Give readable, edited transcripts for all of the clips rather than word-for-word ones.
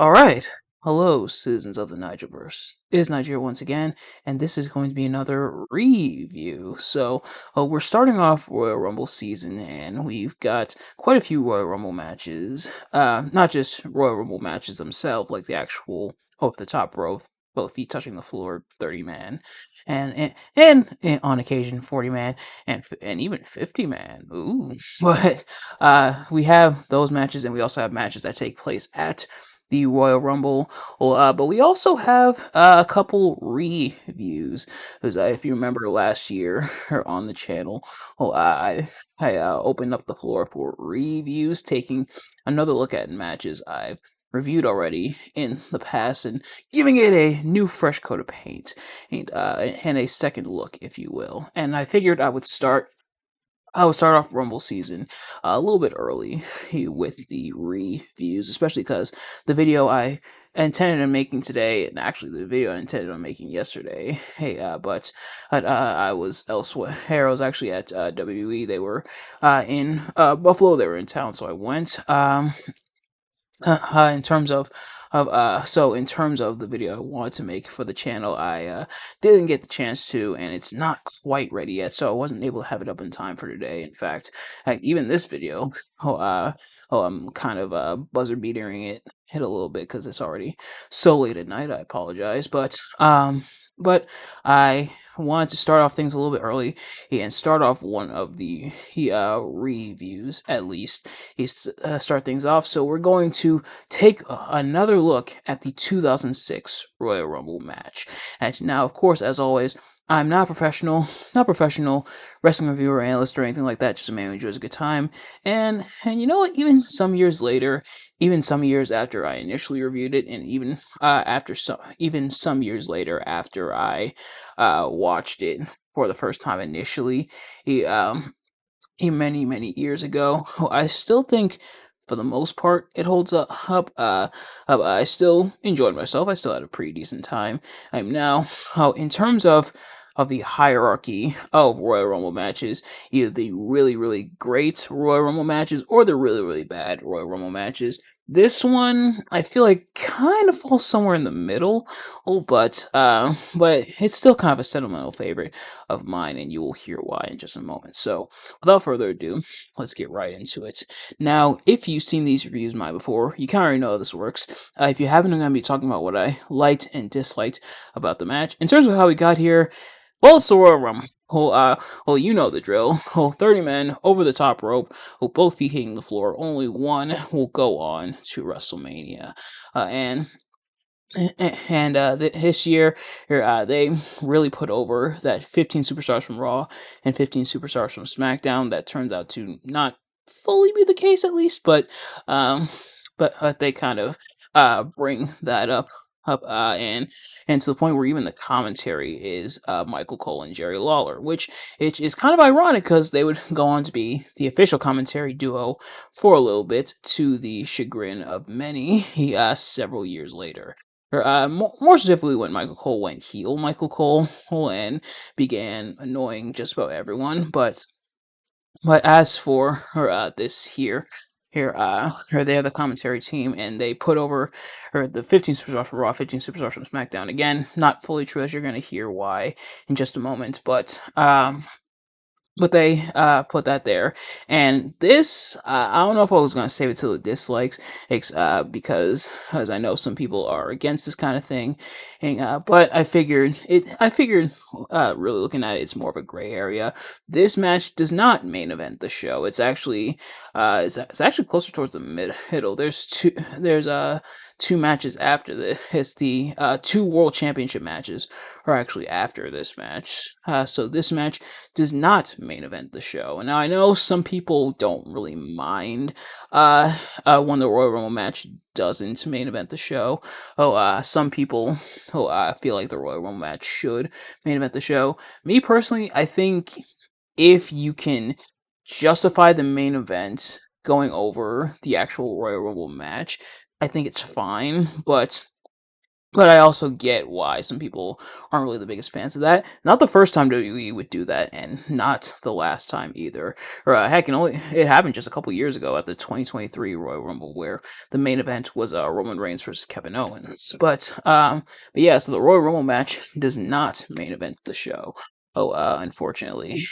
All right. Hello, citizens of the Nigelverse. It is Nigel once again, and this is going to be another review. We're starting off Royal Rumble season, and we've got quite a few Royal Rumble matches. Not just Royal Rumble matches themselves, like the actual over the top rope, both feet touching the floor, 30 man, and on occasion 40 man, and even 50 man. Ooh, but we have those matches, and we also have matches that take place at the Royal Rumble. But we also have a couple reviews because if you remember last year on the channel, I opened up the floor for reviews, taking another look at matches I've reviewed already in the past and giving it a new fresh coat of paint and a second look, if you will. And I would start off Rumble season a little bit early with the reviews, especially because the video I intended on making today, and actually the video I intended on making yesterday, but I was elsewhere. I was actually at WWE. They were in Buffalo. They were in town, so I went. In terms in terms of the video I wanted to make for the channel, I didn't get the chance to, and it's not quite ready yet, so I wasn't able to have it up in time for today. In fact, even this video, oh, uh, I'm kind of buzzer beatering it a little bit because it's already so late at night. I apologize, but I wanted to start off things a little bit early and start off one of the reviews at least start things off. So we're going to take another look at the 2006 Royal Rumble match. And now, of course, as always, I'm not professional wrestling reviewer, analyst, or anything like that. Just a man who enjoys a good time. And you know what? Even some years after I initially reviewed it, and even some years later after I watched it for the first time initially, he, um, many years ago. I still think, for the most part, it holds up. I still enjoyed myself. I still had a pretty decent time. I'm now, in terms of the hierarchy of Royal Rumble matches, either the really great Royal Rumble matches or the really bad Royal Rumble matches. This one, I feel like, kind of falls somewhere in the middle. But it's still kind of a sentimental favorite of mine, and you will hear why in just a moment. So, without further ado, let's get right into it. Now, if you've seen these reviews of mine before, you kind of already know how this works. If you haven't, I'm going to be talking about what I liked and disliked about the match. In terms of how we got here, well, it's the Royal Rumble. You know the drill. 30 men over the top rope, both feet hitting the floor. Only one will go on to WrestleMania. And this year, they really put over that 15 superstars from Raw and 15 superstars from SmackDown. That turns out to not fully be the case, at least, but they kind of bring that up and to the point where even the commentary is Michael Cole and Jerry Lawler, which is kind of ironic because they would go on to be the official commentary duo for a little bit, to the chagrin of many several years later. More specifically, when Michael Cole went heel, Michael Cole, and began annoying just about everyone. But as for this they're the commentary team, and they put over the 15 superstars from Raw, 15 superstars from SmackDown. Again, not fully true, as you're going to hear why in just a moment. But they put that there, and this I don't know if I was going to save it till the dislikes, because as I know some people are against this kind of thing, but I figured really looking at it, it's more of a gray area. This match does not main event the show. It's actually closer towards the middle. There's two matches after this. It's the two world championship matches are actually after this match. So this match does not main event the show. And now I know some people don't really mind when the Royal Rumble match doesn't main event the show. Some people feel like the Royal Rumble match should main event the show. Me personally, I think if you can justify the main event going over the actual Royal Rumble match, I think it's fine. But I also get why some people aren't really the biggest fans of that. Not the first time WWE would do that, and not the last time either. Or heck, it happened just a couple years ago at the 2023 Royal Rumble, where the main event was Roman Reigns versus Kevin Owens. But yeah, so the Royal Rumble match does not main event the show. Oh, unfortunately,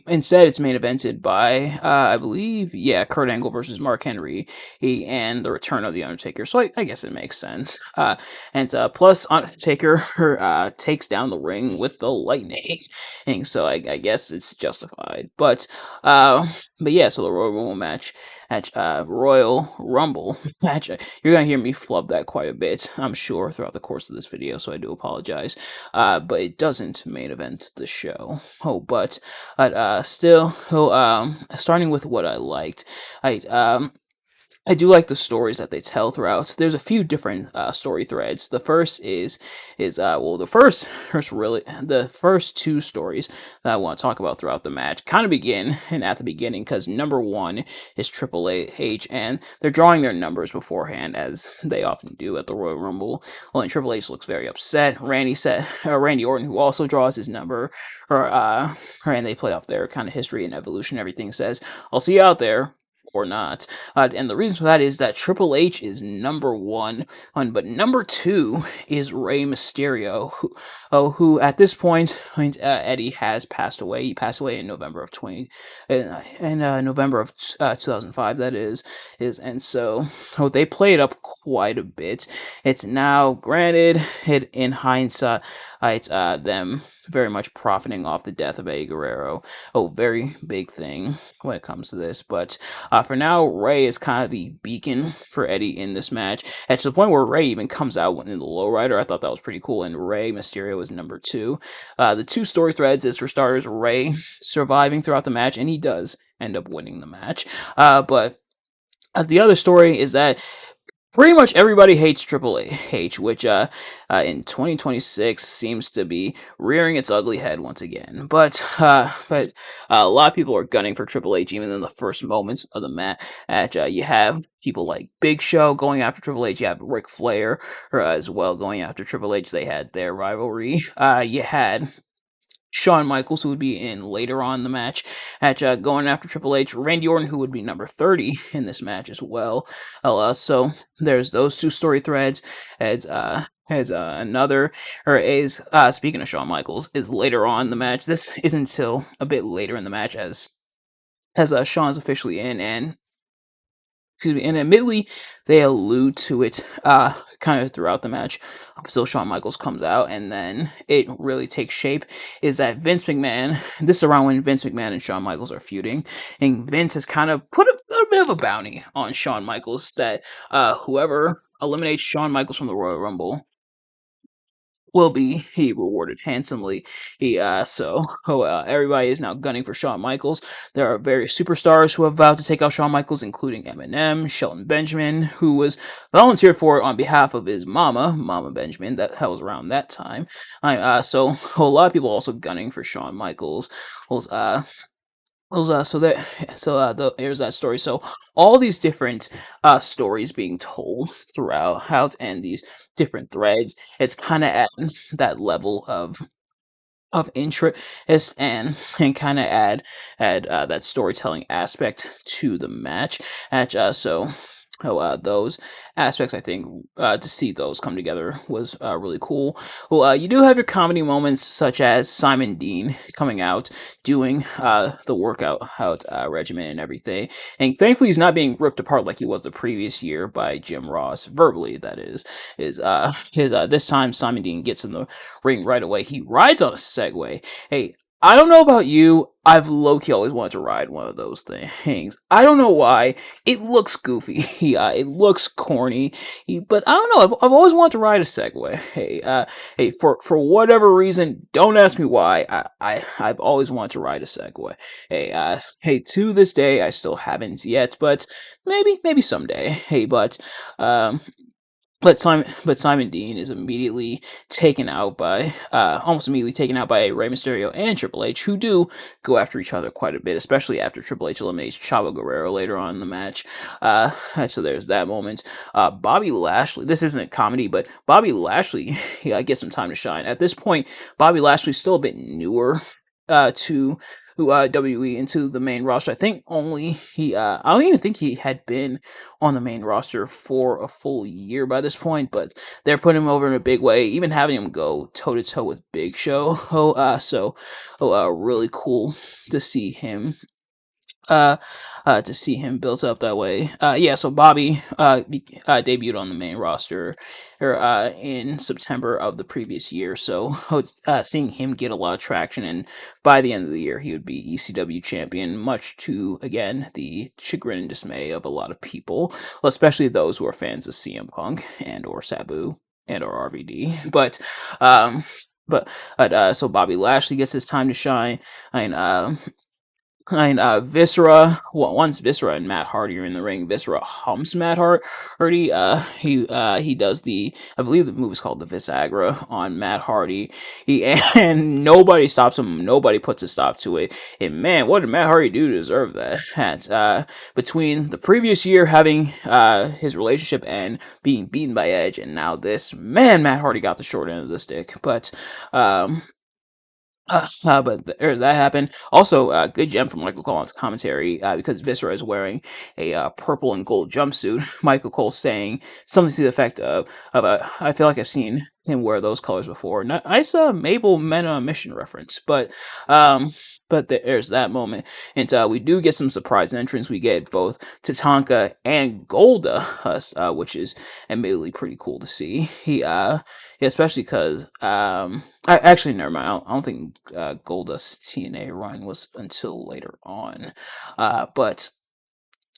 instead, it's main evented by, I believe, yeah, Kurt Angle versus Mark Henry, and the return of the Undertaker. So I guess it makes sense. And plus, Undertaker takes down the ring with the lightning, and so I guess it's justified. Uh, but yeah, so the Royal Rumble match. You're gonna hear me flub that quite a bit, I'm sure, throughout the course of this video. So I do apologize. But it doesn't main event the show. Still, starting with what I liked, I I do like the stories that they tell throughout. There's a few different story threads. The first is well, the first two stories that I want to talk about throughout the match kind of begin and at the beginning, because number one is Triple H, and they're drawing their numbers beforehand, as they often do at the Royal Rumble. Well, and Triple H looks very upset. Randy Orton, who also draws his number, and they play off their kind of history and evolution. Everything says, "I'll see you out there." Or not. And the reason for that is that Triple H is number one, but number two is Rey Mysterio, who at this point, Eddie has passed away. He passed away in November of 2005. That and so they play it up quite a bit. It's now granted, in hindsight, it's them very much profiting off the death of Eddie Guerrero. Oh, very big thing when it comes to this, but. For now, Rey is kind of the beacon for Eddie in this match. And to the point where Rey even comes out in the lowrider. I thought that was pretty cool. And Rey Mysterio is number two. The two story threads is, for starters, Rey surviving throughout the match, and he does end up winning the match. But the other story is that pretty much everybody hates Triple H, which in 2026 seems to be rearing its ugly head once again. But a lot of people are gunning for Triple H even in the first moments of the match. You have people like Big Show going after Triple H. You have Ric Flair as well going after Triple H. They had their rivalry. You had Shawn Michaels, who would be in later on in the match, going after Triple H. Randy Orton, who would be number 30 in this match as well. So there's those two story threads. As another, or is speaking of Shawn Michaels, is later on in the match. This isn't until a bit later in the match as Shawn's officially in, and excuse me, and admittedly, they allude to it kind of throughout the match until Shawn Michaels comes out, and then it really takes shape. Is that Vince McMahon? This is around when Vince McMahon and Shawn Michaels are feuding, and Vince has kind of put a bit of a bounty on Shawn Michaels that whoever eliminates Shawn Michaels from the Royal Rumble will be rewarded handsomely. Everybody is now gunning for Shawn Michaels. There are various superstars who have vowed to take out Shawn Michaels, including Eminem, Shelton Benjamin, who was volunteered for it on behalf of his Mama Benjamin. That was around that time. So a lot of people also gunning for Shawn Michaels. Here's that story. So all these different stories being told throughout how and these different threads, it's kind of at that level of interest, and kind of add that storytelling aspect to the match. Those aspects, I think, to see those come together was really cool. Well, you do have your comedy moments, such as Simon Dean coming out, doing the workout regimen and everything. And thankfully, he's not being ripped apart like he was the previous year by Jim Ross, verbally, that is. This time, Simon Dean gets in the ring right away. He rides on a Segway. Hey, I don't know about you. I've low-key always wanted to ride one of those things. I don't know why. It looks goofy. It looks corny. But I don't know. I've always wanted to ride a Segway. Hey, for whatever reason, don't ask me why. I've always wanted to ride a Segway. Hey, to this day, I still haven't yet, but maybe someday. Um, but Simon Dean is immediately taken out by almost immediately taken out by Rey Mysterio and Triple H, who do go after each other quite a bit, especially after Triple H eliminates Chavo Guerrero later on in the match. So there's that moment. Bobby Lashley. This isn't a comedy, but Bobby Lashley gets some time to shine. At this point, Bobby Lashley's still a bit newer to WWE into the main roster. I think only I don't even think he had been on the main roster for a full year by this point, but they're putting him over in a big way, even having him go toe to toe with Big Show. Really cool to see him uh, to see him built up that way. Yeah, so Bobby debuted on the main roster in September of the previous year. So seeing him get a lot of traction, and by the end of the year, he would be ECW champion, much to, again, the chagrin and dismay of a lot of people, well, especially those who are fans of CM Punk and or Sabu and or RVD. Um, so Bobby Lashley gets his time to shine. And Viscera. Once Viscera and Matt Hardy are in the ring, Viscera humps Matt Hardy. He does I believe the move is called the Visagra on Matt Hardy. And nobody stops him. Nobody puts a stop to it. And man, what did Matt Hardy do to deserve that? Between the previous year having his relationship and being beaten by Edge, and now this, man, Matt Hardy got the short end of the stick. Um, there's that happened. Also, good gem from Michael Cole on commentary because Viscera is wearing a purple and gold jumpsuit. Michael Cole saying something to the effect of I feel like I've seen him wear those colors before. Nice Mabel Men on a Mission reference, um, there's that moment, and we do get some surprise entrance. We get both Tatanka and Golda, which is admittedly pretty cool to see. Especially because actually, never mind. I don't think Goldust's TNA run was until later on. Uh, but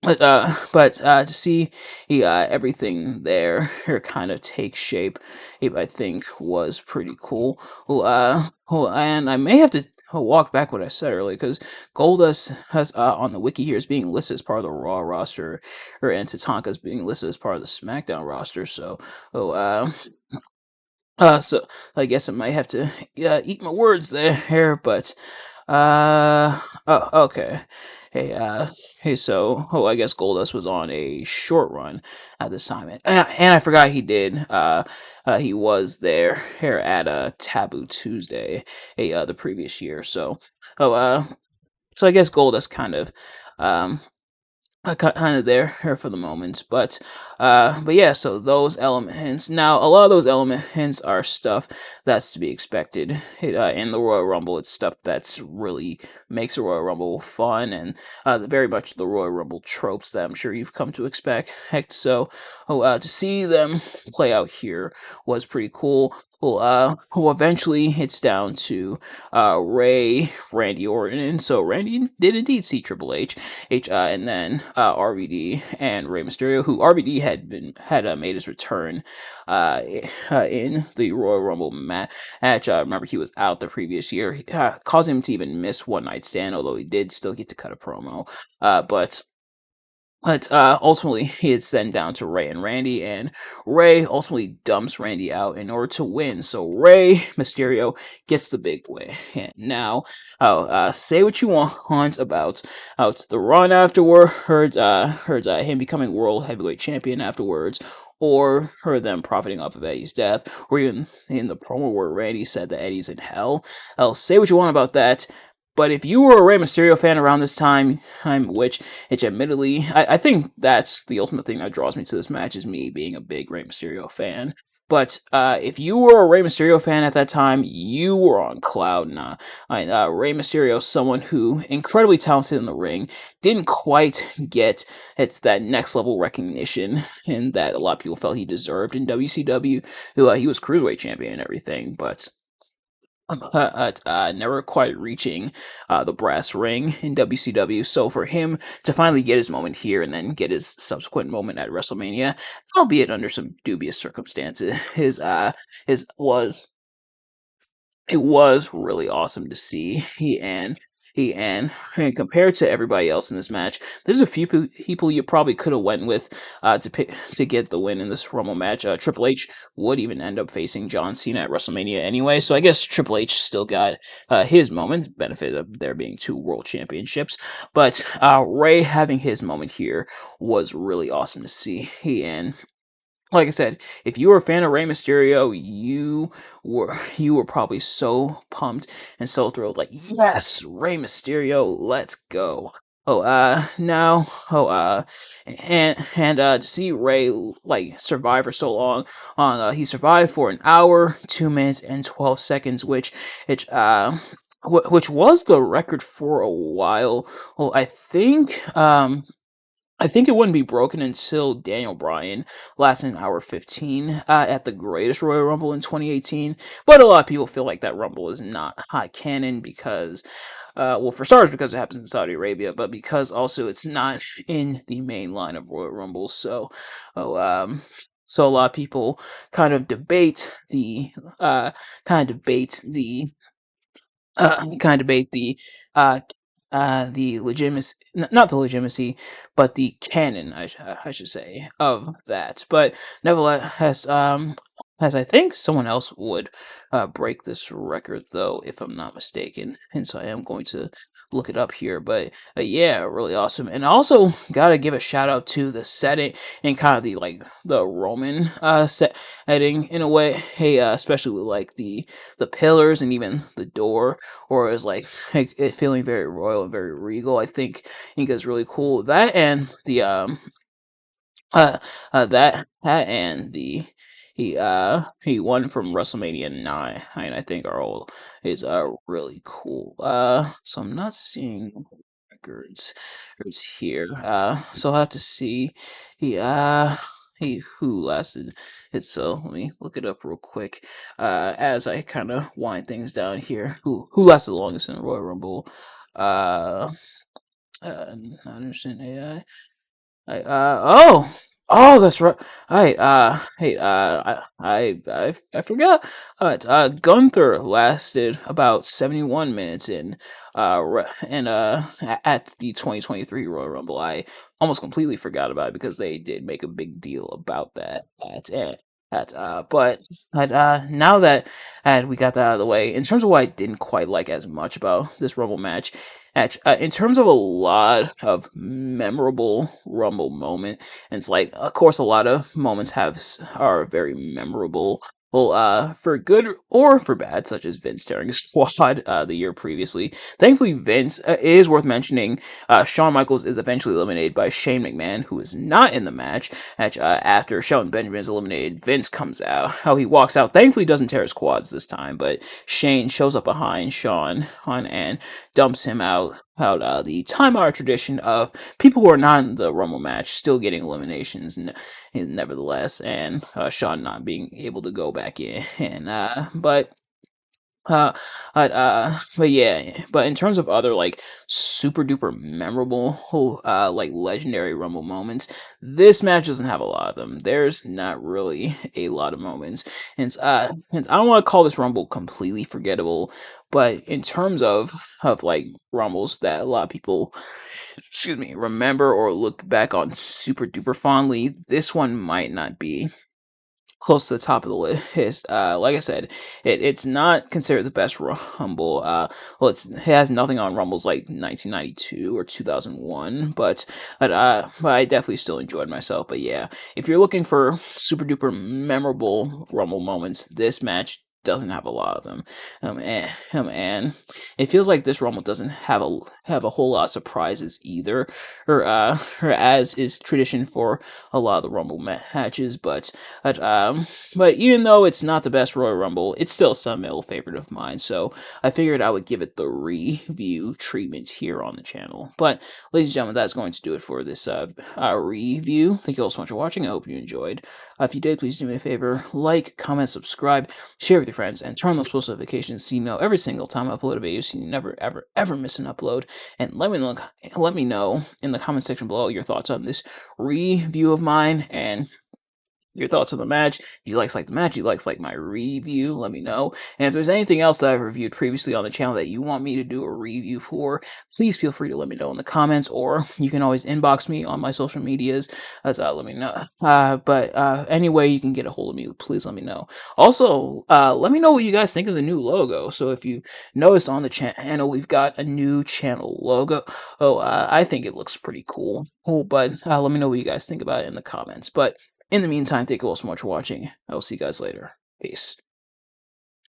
to see everything there kind of take shape, I think was pretty cool. And I may have to walk back what I said earlier because Goldust has on the wiki here is being listed as part of the Raw roster, and Tatanka is being listed as part of the SmackDown roster. Oh, uh, so I guess I might have to eat my words there, but oh, okay. Hey, I guess Goldust was on a short run at this time, and I forgot he did. He was there here at Taboo Tuesday, the previous year. Oh, uh, so I guess Goldust kind of um kind of there here for the moment, but yeah, so those elements, now a lot of those elements are stuff that's to be expected in the Royal Rumble. It's stuff that's really makes the Royal Rumble fun, and very much the Royal Rumble tropes that I'm sure you've come to expect. Heck, to see them play out here was pretty cool. Well, eventually it's down to Ray, Randy Orton, and so Randy did indeed see Triple H, and then RVD and Rey Mysterio, who RVD had made his return in the Royal Rumble match. Remember, he was out the previous year, causing him to even miss One Night Stand, although he did still get to cut a promo. But ultimately, he is sent down to Ray and Randy, and Ray ultimately dumps Randy out in order to win. So Ray Mysterio gets the big win. And now, say what you want about the run afterwards, him becoming World Heavyweight Champion afterwards, or them profiting off of Eddie's death, or even in the promo where Randy said that Eddie's in hell. I'll say what you want about that. But if you were a Rey Mysterio fan around this time, which admittedly, I think that's the ultimate thing that draws me to this match is me being a big Rey Mysterio fan. But if you were a Rey Mysterio fan at that time, you were on cloud nine. Rey Mysterio, someone who incredibly talented in the ring, didn't quite get that next level recognition, and that a lot of people felt he deserved in WCW. He was cruiserweight champion and everything, but never quite reaching the brass ring in WCW. So for him to finally get his moment here and then get his subsequent moment at WrestleMania, albeit under some dubious circumstances, his was it was really awesome to see. And compared to everybody else in this match, there's a few people you probably could have went with to get the win in this Rumble match. Triple H would even end up facing John Cena at WrestleMania anyway, so I guess Triple H still got his moment, benefit of there being two world championships. But Ray having his moment here was really awesome to see. And like I said, if you were a fan of Rey Mysterio, you were probably so pumped and so thrilled, like, yes, Rey Mysterio, let's go. Now, to see Rey like survive for so long, he survived for an hour, 2 minutes, and 12 seconds, which was the record for a while. Well, I think it wouldn't be broken until Daniel Bryan lasted an hour 15 at the Greatest Royal Rumble in 2018. But a lot of people feel like that Rumble is not high canon because, well, for starters, because it happens in Saudi Arabia, but because also it's not in the main line of Royal Rumbles. Oh, um, so a lot of people kind of debate the, uh, kind of debate the kind of debate uh, the legitimacy, not the legitimacy, but the canon, I should say, of that. But nevertheless, as I think someone else would break this record, though, if I'm not mistaken, and so I am going to look it up here. But yeah, really awesome, and also gotta give a shout out to the setting and kind of the Roman setting in a way. Hey, especially with like the pillars and even the door, or is like it feeling very royal and very regal. I think it's really cool. That and the that and the he won from WrestleMania 9, and I think are all is really cool. So I'm not seeing records here. So I'll have to see he uh he who lasted it. So let me look it up real quick. As I kind of wind things down here. Who lasted the longest in the Royal Rumble? Uh, not understand AI. Oh, that's right. I forgot. Gunther lasted about 71 minutes at the 2023 Royal Rumble. I almost completely forgot about it because they did make a big deal about that but now that we got that out of the way, in terms of what I didn't quite like as much about this Rumble match, in terms of a lot of memorable Rumble moment, and it's like, of course, a lot of moments are very memorable. Well, for good or for bad, such as Vince tearing his quad the year previously. Thankfully, Vince, it is worth mentioning, Shawn Michaels is eventually eliminated by Shane McMahon, who is not in the match. After Shelton Benjamin is eliminated, Vince comes out. How he walks out, thankfully, doesn't tear his quads this time, but Shane shows up behind Shawn and dumps him out the time-honored tradition of people who are not in the Rumble match still getting eliminations, nevertheless, and Shawn not being able to go back in. And uh, but yeah, but in terms of other like super duper memorable, like legendary Rumble moments, this match doesn't have a lot of them. There's not really a lot of moments, and I don't want to call this Rumble completely forgettable, but in terms of like Rumbles that a lot of people, excuse me, remember or look back on super duper fondly, this one might not be close to the top of the list. Like I said, it's not considered the best Rumble. Well, it has nothing on Rumbles like 1992 or 2001, but I definitely still enjoyed myself. But yeah, if you're looking for super duper memorable Rumble moments, this match doesn't have a lot of them. And it feels like this Rumble doesn't have a whole lot of surprises either, or as is tradition for a lot of the Rumble matches, but even though it's not the best Royal Rumble, it's still a sentimental favorite of mine. So I figured I would give it the review treatment here on the channel. But ladies and gentlemen, that's going to do it for this review. Thank you all so much for watching. I hope you enjoyed. If you did, please do me a favor: like, comment, subscribe, share with your friends, and turn on those post notifications so you know every single time I upload a video, so you never ever miss an upload. And let me know in the comment section below your thoughts on this review of mine, and your thoughts on the match. If you like the match, you like my review, let me know. And if there's anything else that I've reviewed previously on the channel that you want me to do a review for, please feel free to let me know in the comments, or you can always inbox me on my social medias as let me know. But any way you can get a hold of me, please let me know. Also, let me know what you guys think of the new logo. So if you noticed on the channel, we've got a new channel logo. Oh, I think it looks pretty cool. But let me know what you guys think about it in the comments. But in the meantime, thank you all so much for watching. I will see you guys later. Peace.